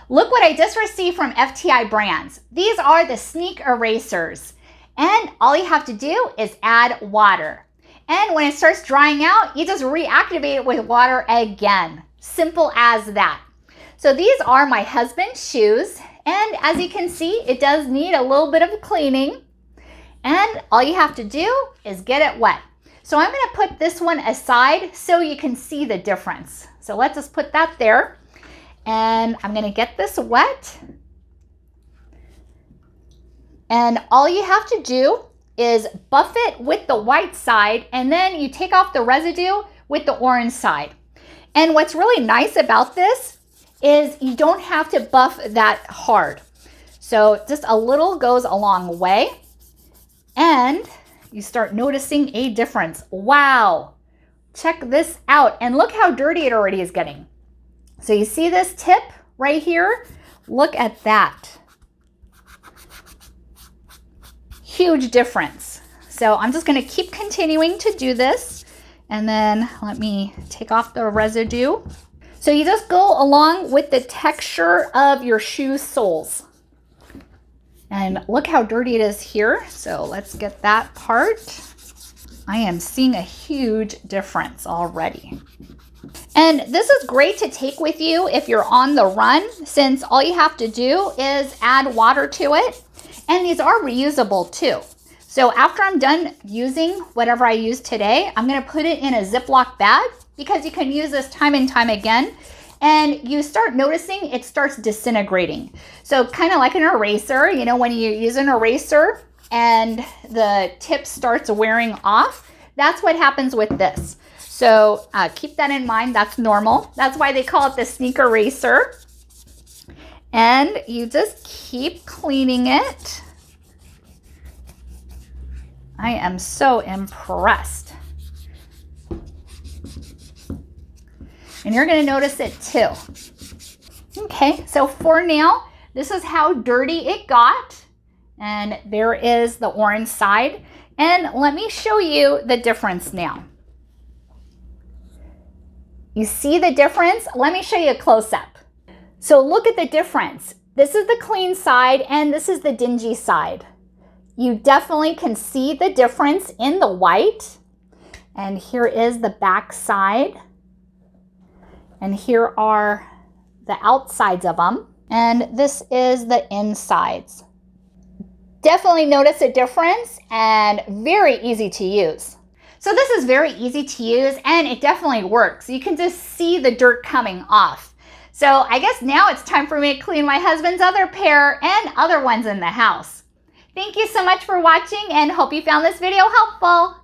Look what I just received from FTI Brands. These are the Sneak Erasers. And all you have to do is add water. And when it starts drying out, you just reactivate it with water again. Simple as that. So these are my husband's shoes. And as you can see, it does need a little bit of cleaning. And all you have to do is get it wet. So I'm going to put this one aside so you can see the difference. So let's just put that there. And I'm going to get this wet. And all you have to do is buff it with the white side, and then you take off the residue with the orange side. And what's really nice about this is you don't have to buff that hard. So just a little goes a long way. And you start noticing a difference. Wow, check this out. And look how dirty it already is getting. So you see this tip right here? Look at that. Huge difference. So I'm just going to keep continuing to do this. And then let me take off the residue. So you just go along with the texture of your shoe soles. And look how dirty it is here. So let's get that part. I am seeing a huge difference already. And this is great to take with you if you're on the run, since all you have to do is add water to it. And these are reusable too. So after I'm done using whatever I use today, I'm going to put it in a Ziploc bag because you can use this time and time again. And you start noticing it starts disintegrating. So kind of like an eraser, you know, when you use an eraser and the tip starts wearing off, that's what happens with this. So keep that in mind. That's normal. That's why they call it the Sneak Eraser. And you just keep cleaning it. I am so impressed. And you're going to notice it too. Okay, so for now, this is how dirty it got. And there is the orange side. And let me show you the difference now. You see the difference? Let me show you a close-up. So look at the difference. This is the clean side and this is the dingy side. You definitely can see the difference in the white. And here is the back side. And here are the outsides of them. And this is the insides. Definitely notice a difference and very easy to use. So this is very easy to use and it definitely works. You can just see the dirt coming off. So I guess now it's time for me to clean my husband's other pair and other ones in the house. Thank you so much for watching and hope you found this video helpful.